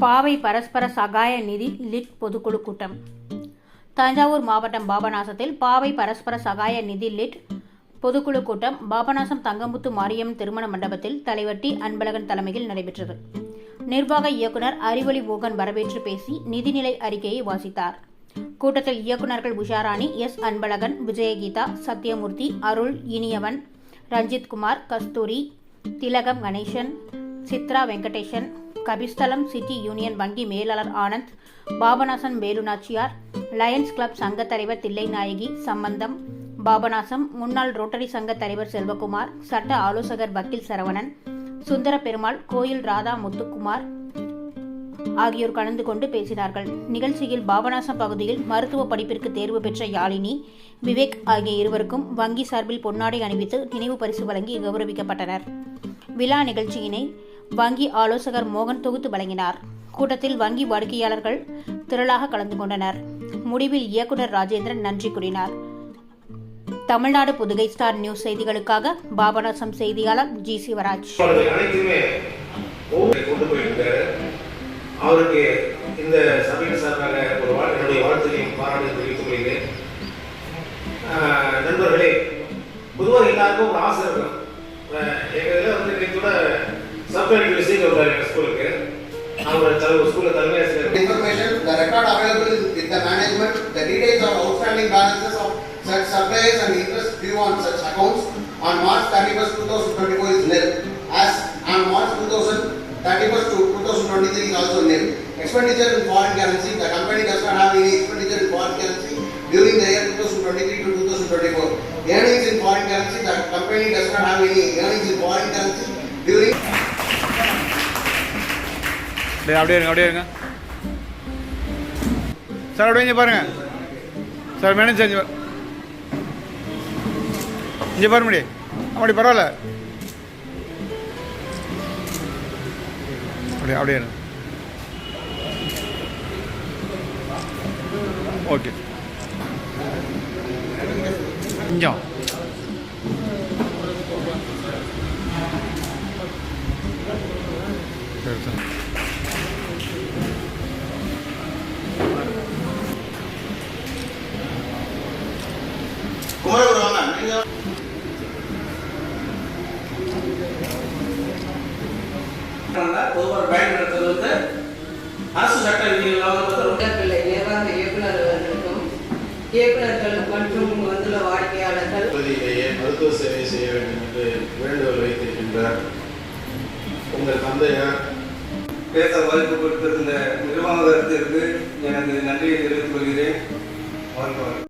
பாவை பரஸ்பர சகாய நிதி லிட் பொதுக்குழு கூட்டம். தஞ்சாவூர் மாவட்டம் பாபநாசத்தில் பாவை பரஸ்பர சகாய நிதி லிட் பொதுக்குழு கூட்டம் பாபநாசம் தங்கமுத்து மாரியம்மன் திருமண மண்டபத்தில் தலைவர் டி. அன்பழகன் தலைமையில் நடைபெற்றது. நிர்வாக இயக்குநர் அறிவொளி மோகன் வரவேற்று பேசி நிதிநிலை அறிக்கையை வாசித்தார். கூட்டத்தில் இயக்குநர்கள் உஷாராணி, எஸ். அன்பழகன், விஜயகீதா, சத்யமூர்த்தி, அருள், இனியவன், ரஞ்சித்குமார், கஸ்தூரி, திலகம் கணேசன், சித்ரா வெங்கடேசன், கபிஸ்தலம் சிட்டி யூனியன் வங்கி மேலாளர் ஆனந்த், பாபநாசம் வேலுநாச்சியார், லயன்ஸ் கிளப் சங்க தலைவர் தில்லைநாயகி, சம்பந்தம், பாபநாசம் முன்னாள் ரோட்டரி சங்க தலைவர் செல்வகுமார், சட்ட ஆலோசகர் வக்கீல் சரவணன், சுந்தர பெருமாள், கோயில் ராதா முத்துக்குமார் ஆகியோர் கலந்து கொண்டு பேசினார்கள். நிகழ்ச்சியில் பாபநாசம் பகுதியில் மருத்துவ படிப்பிற்கு தேர்வு பெற்ற யாழினி, விவேக் ஆகிய இருவருக்கும் வங்கி சார்பில் பொன்னாடை அணிவித்து நினைவு பரிசு வழங்கி கௌரவிக்கப்பட்டனர். விழா நிகழ்ச்சியினை வங்கி ஆலோசகர் மோகன் தொகுத்து வழங்கினார். கூட்டத்தில் வங்கி வாடிக்கையாளர்கள் திரளாக கலந்து கொண்டனர். முடிவில் இயக்குநர் ராஜேந்திரன் நன்றி கூறினார். தமிழ்நாடு புதுகை ஸ்டார் நியூஸ் செய்திகளுக்காக பாபநாசம் செய்தியாளர் ஜி. சிவராஜ். அவருக்கு இந்த சபையின் சார்பாக என்னுடைய வாழ்த்துக்களையும் பாராட்டு தெரிவித்துக் கொள்கிறேன். நண்பர்களே, பொதுவாக எல்லாருக்கும் ஒரு ஆசை இருக்கும். எங்கள் இதில் வந்து இன்னைக்கு கூட சப்ளைட் விசிட் வருவார் எங்கள் ஸ்கூலுக்கு. அவர் ஸ்கூலில் தலைமை ஆசிரியர். Information, the record available with the management, the details of outstanding balances of such supplies and interest due on such accounts on March 31st, 2024 is nil. As on March 31st to 2023 is also nil. Expenditure in foreign currency, the company does not have any expenditure in foreign currency during the year 2023 to 2024. Earnings in foreign currency, the company does not have any earnings in foreign currency during. அப்படியே இருங்க sir, அப்படியே பாருங்க sir. Manage இங்கே பாரு முடியும் அப்படி பரவாயில்ல. அப்படியே ஓகே. கொஞ்சம் சரி சார். பொதுவாக பயன்படுத்துறது வந்து அரசு சட்ட விதிகள் இயக்குநர்கள் மற்றும் வாடிக்கையாளர்கள் மருத்துவ சேவை செய்ய வேண்டும் என்று வேண்டுகோள் வைத்திருக்கின்றார். உங்கள் தந்தையார் பேச வாய்ப்பு கொடுத்திருந்த நிர்வாகத்திற்கு எனது நன்றியை தெரிவித்துக் கொள்கிறேன்.